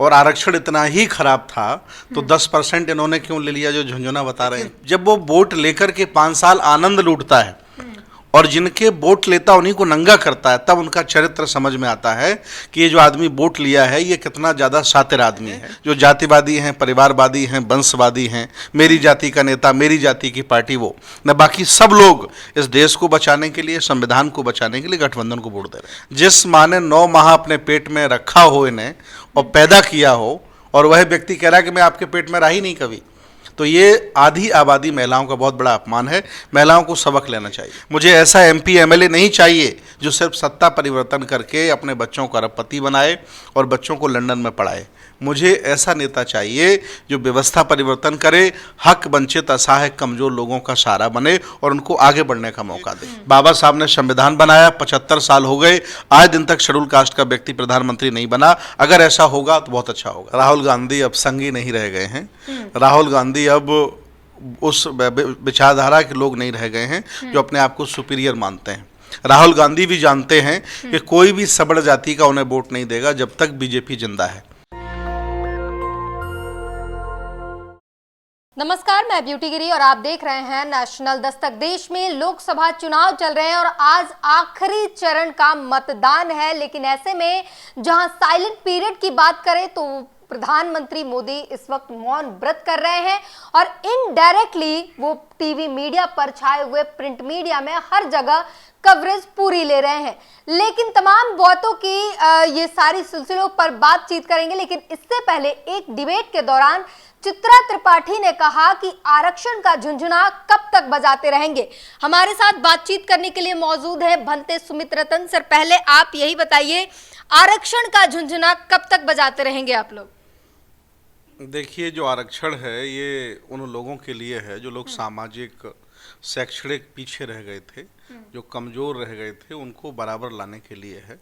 और आरक्षण इतना ही खराब था तो 10% इन्होंने क्यों ले लिया जो झुंझुनू बता रहे हैं। जब वो वोट लेकर के 5 साल आनंद लूटता है और जिनके वोट लेता उन्हीं को नंगा करता है, तब उनका चरित्र समझ में आता है कि ये जो आदमी वोट लिया है ये कितना ज़्यादा शातिर आदमी है। जो जातिवादी हैं, परिवारवादी हैं, वंशवादी हैं, मेरी जाति का नेता, मेरी जाति की पार्टी, वो न बाकी सब लोग इस देश को बचाने के लिए, संविधान को बचाने के लिए गठबंधन को वोट दे रहे हैं। जिस माँ ने 9 माह अपने पेट में रखा हो इन्हें और पैदा किया हो, और वह व्यक्ति कह रहा है कि मैं आपके पेट में रहा ही नहीं कभी, तो ये आधी आबादी महिलाओं का बहुत बड़ा अपमान है। महिलाओं को सबक लेना चाहिए। मुझे ऐसा MP MLA नहीं चाहिए जो सिर्फ सत्ता परिवर्तन करके अपने बच्चों को अरबपति बनाए और बच्चों को लंदन में पढ़ाए। मुझे ऐसा नेता चाहिए जो व्यवस्था परिवर्तन करे, हक वंचित असहाय कमजोर लोगों का सहारा बने और उनको आगे बढ़ने का मौका दे। बाबा साहब ने संविधान बनाया, 75 साल हो गए, आज दिन तक शेड्यूल कास्ट का व्यक्ति प्रधानमंत्री नहीं बना। अगर ऐसा होगा तो बहुत अच्छा होगा। राहुल गांधी अब संगी नहीं रह गए हैं। राहुल गांधी अब उस विचारधारा के लोग नहीं रह गए हैं जो अपने आप को सुपीरियर मानते हैं। राहुल गांधी भी जानते हैं कि कोई भी सबड़ जाति का उन्हें वोट नहीं देगा जब तक बीजेपी जिंदा है। नमस्कार, मैं ब्यूटी गिरी और आप देख रहे हैं नेशनल दस्तक। देश में लोकसभा चुनाव चल रहे हैं और आज आखिरी चरण का मतदान है, लेकिन ऐसे में जहां साइलेंट पीरियड की बात करें तो प्रधानमंत्री मोदी इस वक्त मौन व्रत कर रहे हैं और इनडायरेक्टली वो टीवी मीडिया पर छाए हुए प्रिंट मीडिया में हर जगह कवरेज पूरी ले रहे हैं। लेकिन तमाम बातों की ये सारी सिलसिलों पर बातचीत करेंगे, लेकिन इससे पहले एक डिबेट के दौरान चित्रा त्रिपाठी ने कहा कि आरक्षण का झुंझुना कब तक बजाते रहेंगे। हमारे साथ बातचीत करने के लिए मौजूद है भंते सुमित रतन सर। पहले आप यही बताइए, आरक्षण का झुंझुना कब तक बजाते रहेंगे आप लोग? देखिए, जो आरक्षण है ये उन लोगों के लिए है जो लोग सामाजिक शैक्षणिक पीछे रह गए थे, जो कमजोर रह गए थे, उनको बराबर लाने के लिए है।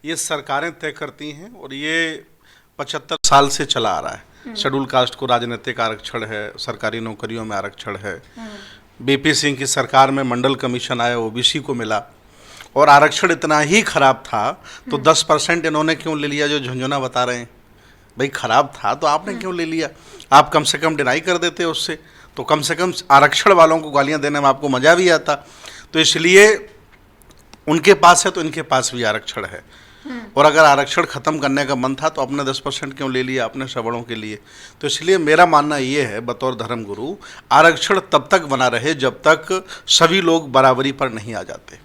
ये सरकारें तय करती हैं और ये 75 साल से चला आ रहा है। शेड्यूल कास्ट को राजनीतिक आरक्षण है, सरकारी नौकरियों में आरक्षण है। BP सिंह की सरकार में मंडल कमीशन आया, OBC को मिला। और आरक्षण इतना ही खराब था तो 10% इन्होंने क्यों ले लिया जो झुंझुनू बता रहे हैं। भाई खराब था तो आपने क्यों ले लिया? आप कम से कम डिनाई कर देते उससे, तो कम से कम आरक्षण वालों को गालियां देने में आपको मजा भी आता। तो इसलिए उनके पास है तो इनके पास भी आरक्षण है। और अगर आरक्षण खत्म करने का मन था तो अपने 10% क्यों ले लिया अपने सवर्णों के लिए। तो इसलिए मेरा मानना ये है बतौर धर्मगुरु, आरक्षण तब तक बना रहे जब तक सभी लोग बराबरी पर नहीं आ जाते।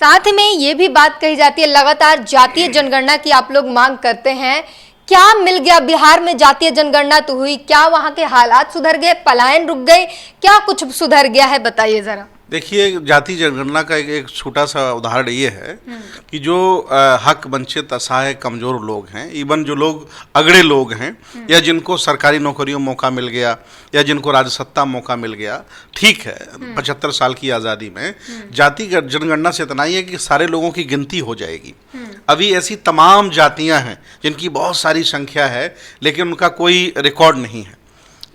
साथ में ये भी बात कही जाती है, लगातार जातीय जनगणना की आप लोग मांग करते हैं। क्या मिल गया? बिहार में जातीय जनगणना तो हुई, क्या वहां के हालात सुधर गए, पलायन रुक गए, क्या कुछ सुधर गया है? बताइए जरा। देखिए, जाति जनगणना का एक छोटा सा उदाहरण ये है कि जो हक वंचित असहाय कमजोर लोग हैं, इवन जो लोग अगड़े लोग हैं, या जिनको सरकारी नौकरियों मौका मिल गया या जिनको राजसत्ता मौका मिल गया, ठीक है, 75 साल की आज़ादी में जाति जनगणना से इतना ही है कि सारे लोगों की गिनती हो जाएगी। अभी ऐसी तमाम जातियां हैं जिनकी बहुत सारी संख्या है लेकिन उनका कोई रिकॉर्ड नहीं है।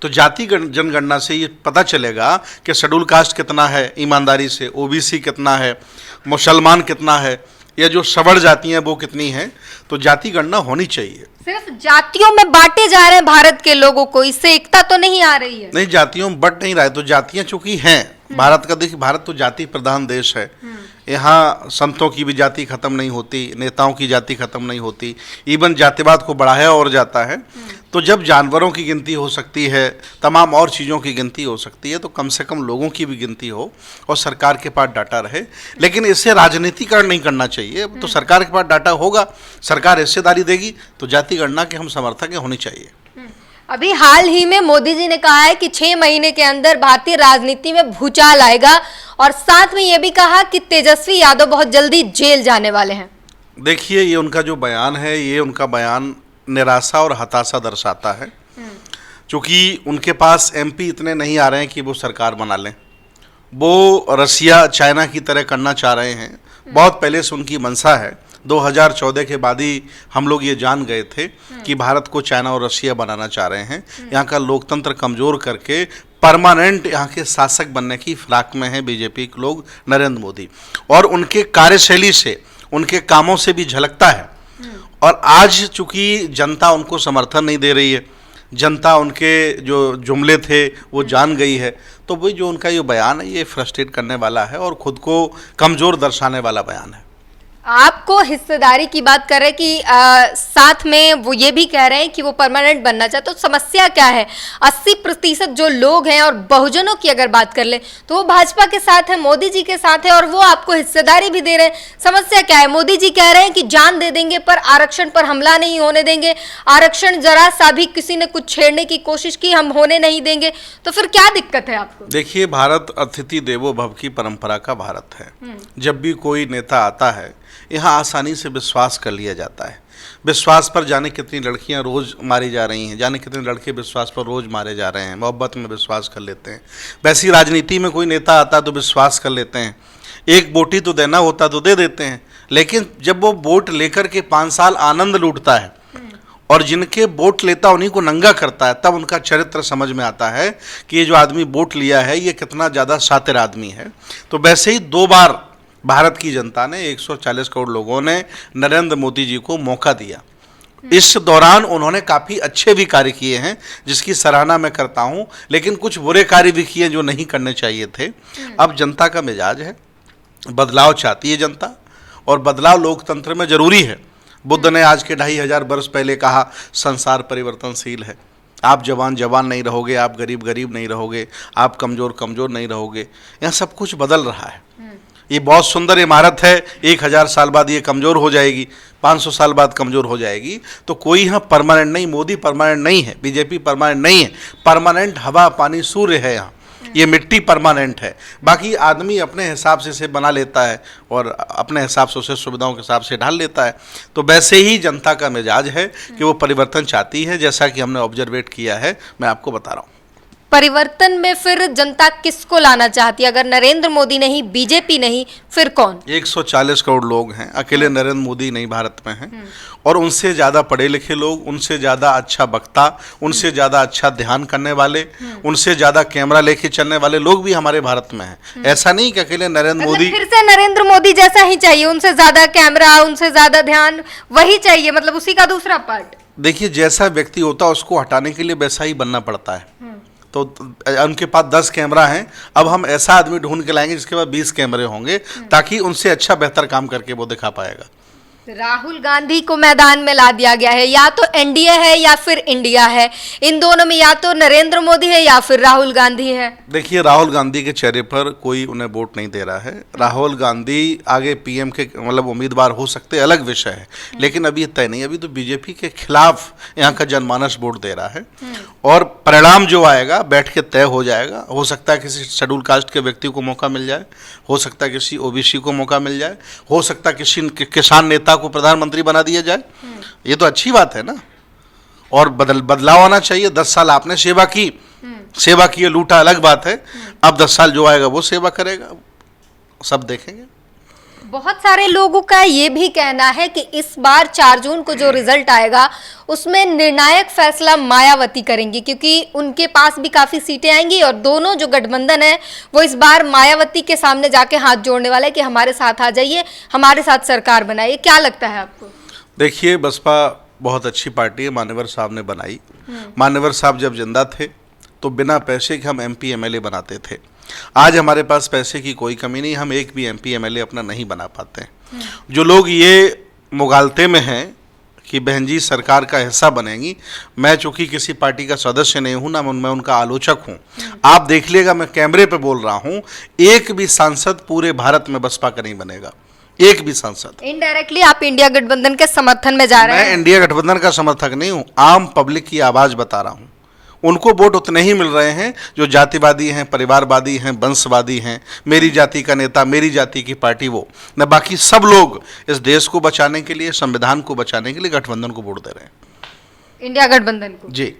तो जाति जनगणना से ये पता चलेगा कि शेड्यूल कास्ट कितना है ईमानदारी से, OBC कितना है, मुसलमान कितना है, या जो सवर्ण जातियां वो कितनी हैं। तो जाति गणना होनी चाहिए। सिर्फ जातियों में बांटे जा रहे हैं भारत के लोगों को, इससे एकता तो नहीं आ रही है। नहीं, जातियों में बट नहीं रहा है। तो जातियां चूंकि हैं भारत का, देखिए भारत तो जाति प्रधान देश है। यहाँ संतों की भी जाति खत्म नहीं होती, नेताओं की जाति खत्म नहीं होती, इवन जातिवाद को बढ़ाया और जाता है। तो जब जानवरों की गिनती हो सकती है, तमाम और चीज़ों की गिनती हो सकती है, तो कम से कम लोगों की भी गिनती हो और सरकार के पास डाटा रहे। लेकिन इससे राजनीतिकरण नहीं करना चाहिए। तो सरकार के पास डाटा होगा, सरकार हिस्सेदारी देगी, तो जाति गणना के हम समर्थक होनी चाहिए। अभी हाल ही में मोदी जी ने कहा है कि 6 महीने के अंदर भारतीय राजनीति में भूचाल आएगा और साथ में ये भी कहा कि तेजस्वी यादव बहुत जल्दी जेल जाने वाले हैं। देखिए, ये उनका जो बयान है, ये उनका बयान निराशा और हताशा दर्शाता है। क्योंकि उनके पास MP इतने नहीं आ रहे हैं कि वो सरकार बना लें। वो रसिया चाइना की तरह करना चाह रहे हैं, बहुत पहले से उनकी मंशा है। 2014 के बाद ही हम लोग ये जान गए थे कि भारत को चाइना और रसिया बनाना चाह रहे हैं। यहाँ का लोकतंत्र कमजोर करके परमानेंट यहाँ के शासक बनने की फिराक में है BJP के लोग, नरेंद्र मोदी। और उनके कार्यशैली से, उनके कामों से भी झलकता है। और आज चूंकि जनता उनको समर्थन नहीं दे रही है, जनता उनके जो जुमले थे वो जान गई है, तो वही जो उनका ये बयान है ये फ्रस्ट्रेट करने वाला है और खुद को कमज़ोर दर्शाने वाला बयान है। आपको हिस्सेदारी की बात कर रहे हैं कि साथ में वो ये भी कह रहे हैं कि वो परमानेंट बनना चाहते, तो समस्या क्या है? 80% जो लोग हैं और बहुजनों की अगर बात कर ले तो वो भाजपा के साथ है, मोदी जी के साथ है और वो आपको हिस्सेदारी भी दे रहे हैं। समस्या क्या है? मोदी जी कह रहे हैं कि जान दे देंगे पर आरक्षण पर हमला नहीं होने देंगे, आरक्षण जरा सा भी किसी ने कुछ छेड़ने की कोशिश की हम होने नहीं देंगे, तो फिर क्या दिक्कत है आपको? देखिए, भारत अतिथि देवो भव की परंपरा का भारत है। जब भी कोई नेता आता है यहाँ आसानी से विश्वास कर लिया जाता है। विश्वास पर जाने कितनी लड़कियां रोज़ मारी जा रही हैं, जाने कितने लड़के विश्वास पर रोज़ मारे जा रहे हैं, मोहब्बत में विश्वास कर लेते हैं। वैसी राजनीति में कोई नेता आता तो विश्वास कर लेते हैं, एक बोटी तो देना होता तो दे देते हैं, लेकिन जब वो वोट लेकर के 5 साल आनंद लूटता है और जिनके वोट लेता उन्हीं को नंगा करता है, तब उनका चरित्र समझ में आता है कि ये जो आदमी वोट लिया है ये कितना ज़्यादा शातिर आदमी है। तो वैसे ही 2 बार भारत की जनता ने 140 करोड़ लोगों ने नरेंद्र मोदी जी को मौका दिया। इस दौरान उन्होंने काफ़ी अच्छे भी कार्य किए हैं जिसकी सराहना मैं करता हूं, लेकिन कुछ बुरे कार्य भी किए जो नहीं करने चाहिए थे। अब जनता का मिजाज है, बदलाव चाहती है जनता, और बदलाव लोकतंत्र में जरूरी है। बुद्ध ने आज के 2500 वर्ष पहले कहा संसार परिवर्तनशील है, आप जवान जवान नहीं रहोगे, आप गरीब गरीब नहीं रहोगे, आप कमज़ोर कमज़ोर नहीं रहोगे। यहाँ सब कुछ बदल रहा है। ये बहुत सुंदर इमारत है, 1000 साल बाद ये कमज़ोर हो जाएगी, 500 साल बाद कमज़ोर हो जाएगी, तो कोई यहाँ परमानेंट नहीं, मोदी परमानेंट नहीं है, बीजेपी परमानेंट नहीं है। परमानेंट हवा पानी सूर्य है यहाँ, ये मिट्टी परमानेंट है। बाकी आदमी अपने हिसाब से इसे बना लेता है और अपने हिसाब से उसे सुविधाओं के हिसाब से ढाल लेता है। तो वैसे ही जनता का मिजाज है कि वो परिवर्तन चाहती है, जैसा कि हमने ऑब्जर्वेट किया है, मैं आपको बता रहा हूँ। परिवर्तन में फिर जनता किसको लाना चाहती है? अगर नरेंद्र मोदी नहीं, बीजेपी नहीं, फिर कौन? 140 करोड़ लोग हैं, अकेले नरेंद्र मोदी नहीं भारत में हैं, और उनसे ज़्यादा पढ़े लिखे लोग, उनसे ज़्यादा अच्छा वक्ता, उनसे ज़्यादा अच्छा ध्यान करने वाले, उनसे ज़्यादा कैमरा लेके चलने वाले लोग भी हमारे भारत में हैं। ऐसा नहीं कि अकेले नरेंद्र मोदी, फिर से नरेंद्र मोदी जैसा ही चाहिए, उनसे ज्यादा कैमरा, उनसे ज्यादा ध्यान, वही चाहिए, मतलब उसी का दूसरा पार्ट। देखिए, जैसा व्यक्ति होता है उसको हटाने के लिए वैसा ही बनना पड़ता है। तो उनके पास 10 कैमरा हैं, अब हम ऐसा आदमी ढूंढ के लाएंगे जिसके पास 20 कैमरे होंगे, ताकि उनसे अच्छा बेहतर काम करके वो दिखा पाएगा। राहुल गांधी को मैदान में ला दिया गया है, या तो एनडीए है या फिर इंडिया है, इन दोनों में या तो नरेंद्र मोदी है या फिर राहुल गांधी है। देखिए, राहुल गांधी के चेहरे पर कोई उन्हें वोट नहीं दे रहा है। राहुल गांधी आगे पीएम के मतलब उम्मीदवार हो सकते, अलग विषय है, लेकिन अभी तय नहीं। अभी तो बीजेपी के खिलाफ यहाँ का जनमानस वोट दे रहा है, और परिणाम जो आएगा बैठ के तय हो जाएगा। हो सकता है किसी शेड्यूल कास्ट के व्यक्ति को मौका मिल जाए, हो सकता है किसी ओबीसी को मौका मिल जाए, हो सकता है किसी किसान नेता को प्रधानमंत्री बना दिया जाए। ये तो अच्छी बात है ना, और बदलाव आना चाहिए। 10 साल आपने सेवा की, सेवा की लूटा अलग बात है, अब 10 साल जो आएगा वो सेवा करेगा, सब देखेंगे। बहुत सारे लोगों का ये भी कहना है कि इस बार 4 जून को जो रिजल्ट आएगा उसमें निर्णायक फैसला मायावती करेंगी, क्योंकि उनके पास भी काफी सीटें आएंगी और दोनों जो गठबंधन है वो इस बार मायावती के सामने जाके हाथ जोड़ने वाला है कि हमारे साथ आ जाइए, हमारे साथ सरकार बनाइए। क्या लगता है आपको? देखिए, बसपा बहुत अच्छी पार्टी है, मान्यवर साहब ने बनाई। मान्यवर साहब जब जिंदा थे तो बिना पैसे के हम MP MLA बनाते थे। आज हमारे पास पैसे की कोई कमी नहीं, हम एक भी MP MLA अपना नहीं बना पाते हैं। जो लोग ये मुगालते में हैं कि बहन जी सरकार का हिस्सा बनेंगी, मैं चूंकि किसी पार्टी का सदस्य नहीं हूं ना, मैं उनका आलोचक हूं। आप देख लीजिएगा, मैं कैमरे पे बोल रहा हूं, एक भी सांसद पूरे भारत में बसपा का नहीं बनेगा, एक भी सांसद। इनडायरेक्टली आप इंडिया गठबंधन के समर्थन में जा रहे हैं? मैं इंडिया गठबंधन का समर्थक नहीं हूं, आम पब्लिक की आवाज बता रहा हूं। उनको वोट उतने ही मिल रहे हैं जो जातिवादी हैं, परिवारवादी हैं, वंशवादी हैं, मेरी जाति का नेता, मेरी जाति की पार्टी, वो न। बाकी सब लोग इस देश को बचाने के लिए, संविधान को बचाने के लिए गठबंधन को वोट दे रहे हैं, इंडिया गठबंधन को। जी।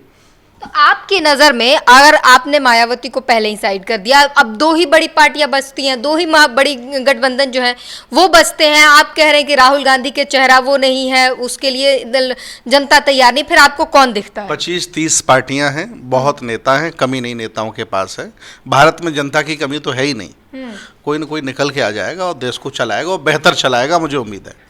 तो आपकी नजर में अगर आपने मायावती को पहले ही साइड कर दिया, अब 2 ही बड़ी पार्टियां बचती हैं, 2 ही बड़ी गठबंधन जो है वो बचते हैं, आप कह रहे हैं कि राहुल गांधी के चेहरा वो नहीं है, उसके लिए जनता तैयार नहीं, फिर आपको कौन दिखता है? 25-30 पार्टियां हैं, बहुत नेता हैं, कमी नहीं नेताओं के पास है। भारत में जनता की कमी तो है ही नहीं, कोई न कोई निकल के आ जाएगा और देश को चलाएगा और बेहतर चलाएगा, मुझे उम्मीद है।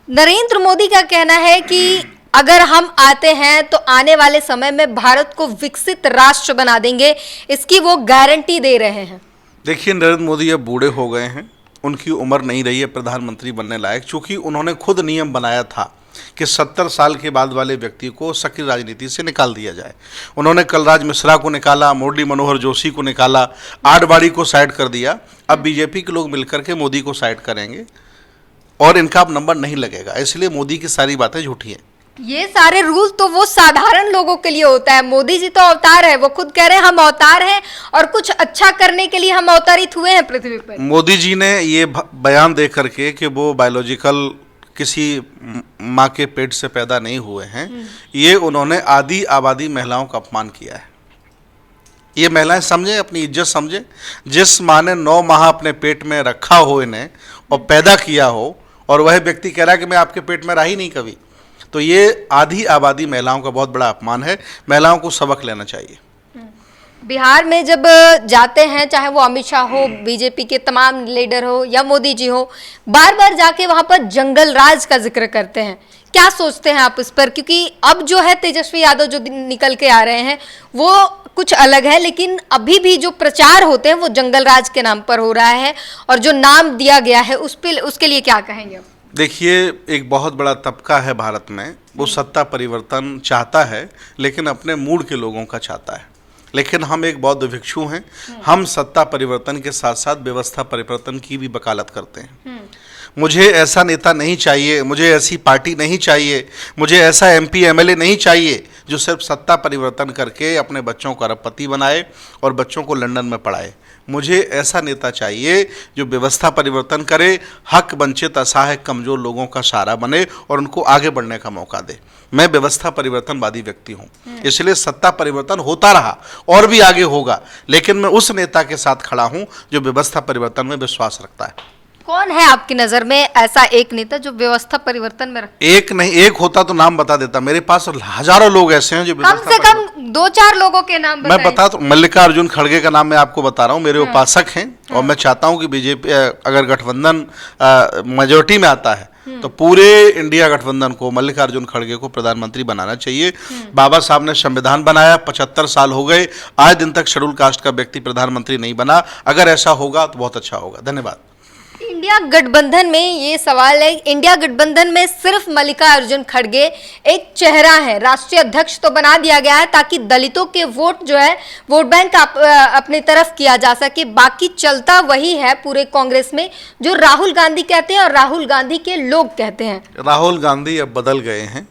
नरेंद्र मोदी का कहना है कि अगर हम आते हैं तो आने वाले समय में भारत को विकसित राष्ट्र बना देंगे, इसकी वो गारंटी दे रहे हैं। देखिए, नरेंद्र मोदी अब बूढ़े हो गए हैं, उनकी उम्र नहीं रही है प्रधानमंत्री बनने लायक, चूंकि उन्होंने खुद नियम बनाया था कि 70 साल के बाद वाले व्यक्ति को सक्रिय राजनीति से निकाल दिया जाए। उन्होंने कलराज मिश्रा को निकाला, मुरली मनोहर जोशी को निकाला, आडवाणी को साइड कर दिया। अब बीजेपी के लोग मिलकर के मोदी को साइड करेंगे और इनका अब नंबर नहीं लगेगा, इसलिए मोदी की सारी बातें झूठी हैं। ये सारे रूल तो वो साधारण लोगों के लिए होता है। मोदी जी तो अवतार है, वो खुद कह रहे हैं हम अवतार हैं और कुछ अच्छा करने के लिए हम अवतरित हुए हैं पृथ्वी पर। मोदी जी ने ये बयान दे करके कि वो बायोलॉजिकल किसी माँ के पेट से पैदा नहीं हुए हैं, ये उन्होंने आधी आबादी महिलाओं का अपमान किया है। ये महिलाएं समझे, अपनी इज्जत समझे। जिस माँ ने 9 माह अपने पेट में रखा हो इन्हें और पैदा किया हो, और वह व्यक्ति कह रहा है कि मैं आपके पेट में रहा ही नहीं कभी, तो ये आधी आबादी महिलाओं का बहुत बड़ा अपमान है। महिलाओं को सबक लेना चाहिए। बिहार में जब जाते हैं, चाहे वो अमित शाह हो, बीजेपी के तमाम लीडर हो या मोदी जी हो, बार बार जाके वहां पर जंगल राज का जिक्र करते हैं। क्या सोचते हैं आप इस पर? क्योंकि अब जो है तेजस्वी यादव जो निकल के आ रहे हैं वो कुछ अलग है, लेकिन अभी भी जो प्रचार होते हैं वो जंगल राज के नाम पर हो रहा है, और जो नाम दिया गया है उसके लिए क्या कहेंगे? देखिए, एक बहुत बड़ा तबका है भारत में, वो सत्ता परिवर्तन चाहता है, लेकिन अपने मूड के लोगों का चाहता है। लेकिन हम एक बौद्ध भिक्षु हैं, हम सत्ता परिवर्तन के साथ साथ व्यवस्था परिवर्तन की भी वकालत करते हैं। मुझे ऐसा नेता नहीं चाहिए, मुझे ऐसी पार्टी नहीं चाहिए, मुझे ऐसा एमपी एमएलए नहीं चाहिए जो सिर्फ सत्ता परिवर्तन करके अपने बच्चों को अरबपति बनाए और बच्चों को लंदन में पढ़ाए। मुझे ऐसा नेता चाहिए जो व्यवस्था परिवर्तन करे, हक वंचित असहाय कमजोर लोगों का सहारा बने और उनको आगे बढ़ने का मौका दे। मैं व्यवस्था परिवर्तनवादी व्यक्ति हूँ, इसलिए सत्ता परिवर्तन होता रहा और भी आगे होगा, लेकिन मैं उस नेता के साथ खड़ा हूँ जो व्यवस्था परिवर्तन में विश्वास रखता है। कौन है आपकी नजर में ऐसा एक नेता जो व्यवस्था परिवर्तन में रखता? एक नहीं, एक होता तो नाम बता देता। मेरे पास हजारों लोग ऐसे हैं जो कम से कम 2-4 लोगों के नाम मैं बता तो मल्लिकार्जुन खड़गे का नाम मैं आपको बता रहा हूँ, मेरे उपासक हैं। और मैं चाहता हूँ कि बीजेपी अगर गठबंधन मेजोरिटी में आता है तो पूरे इंडिया गठबंधन को मल्लिकार्जुन खड़गे को प्रधानमंत्री बनाना चाहिए। बाबा साहब ने संविधान बनाया, 75 साल हो गए, आज दिन तक शेड्यूल कास्ट का व्यक्ति प्रधानमंत्री नहीं बना। अगर ऐसा होगा तो बहुत अच्छा होगा। धन्यवाद। इंडिया गठबंधन में ये सवाल है, इंडिया गठबंधन में सिर्फ मल्लिकार्जुन खड़गे एक चेहरा है, राष्ट्रीय अध्यक्ष तो बना दिया गया है ताकि दलितों के वोट जो है वोट बैंक अपनी तरफ किया जा सके। बाकी चलता वही है पूरे कांग्रेस में जो राहुल गांधी कहते हैं और राहुल गांधी के लोग कहते हैं। राहुल गांधी अब बदल गए हैं,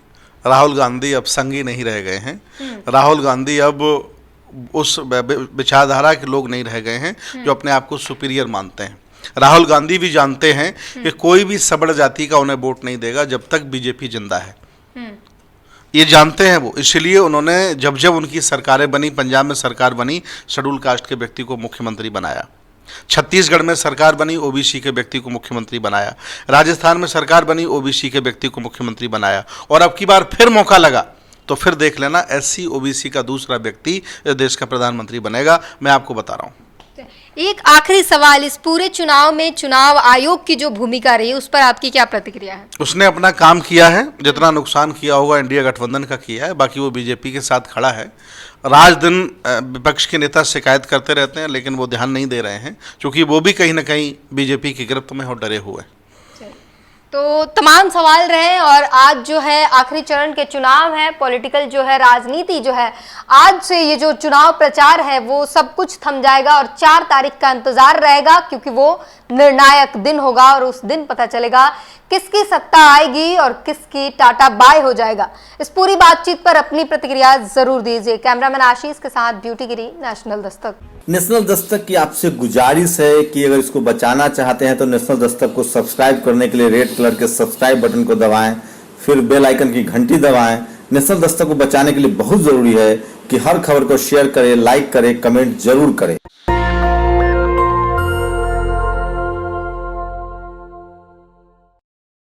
राहुल गांधी अब संगी नहीं रह गए हैं, राहुल गांधी अब उस विचारधारा के लोग नहीं रह गए हैं जो अपने आप को सुपीरियर मानते हैं। राहुल गांधी भी जानते हैं कि कोई भी सबड़ जाति का उन्हें वोट नहीं देगा जब तक बीजेपी जिंदा है। ये जानते हैं वो, इसलिए उन्होंने जब जब उनकी सरकारें बनी, पंजाब में सरकार बनी, शेड्यूल कास्ट के व्यक्ति को मुख्यमंत्री बनाया। छत्तीसगढ़ में सरकार बनी, ओबीसी के व्यक्ति को मुख्यमंत्री बनाया। राजस्थान में सरकार बनी, ओबीसी के व्यक्ति को मुख्यमंत्री बनाया। और अब की बार फिर मौका लगा तो फिर देख लेना, एससी ओबीसी का दूसरा व्यक्ति देश का प्रधानमंत्री बनेगा। मैं आपको बता रहा हूँ। एक आखिरी सवाल, इस पूरे चुनाव में चुनाव आयोग की जो भूमिका रही उस पर आपकी क्या प्रतिक्रिया है? उसने अपना काम किया है, जितना नुकसान किया होगा इंडिया गठबंधन का किया है, बाकी वो बीजेपी के साथ खड़ा है। राज दिन विपक्ष के नेता शिकायत करते रहते हैं, लेकिन वो ध्यान नहीं दे रहे हैं, क्योंकि वो भी कहीं ना कहीं बीजेपी की गिरफ्त में हो डरे हुए। तो तमाम सवाल रहे, और आज जो है आखिरी चरण के चुनाव है, पॉलिटिकल जो है राजनीति जो है, आज से ये जो चुनाव प्रचार है वो सब कुछ थम जाएगा और 4 तारीख का इंतजार रहेगा, क्योंकि वो निर्णायक दिन होगा और उस दिन पता चलेगा किसकी सत्ता आएगी और किसकी टाटा बाय हो जाएगा। इस पूरी बातचीत पर अपनी प्रतिक्रिया जरूर दीजिए। कैमरामैन आशीष के साथ ब्यूटी गिरी, नेशनल दस्तक। नेशनल दस्तक की आपसे गुजारिश है कि अगर इसको बचाना चाहते हैं तो नेशनल दस्तक को सब्सक्राइब करने के लिए रेड कलर के सब्सक्राइब बटन को दबाएं, फिर बेल आइकन की घंटी दबाएं। नेशनल दस्तक को बचाने के लिए बहुत जरूरी है कि हर खबर को शेयर करें, लाइक करें, कमेंट जरूर करें।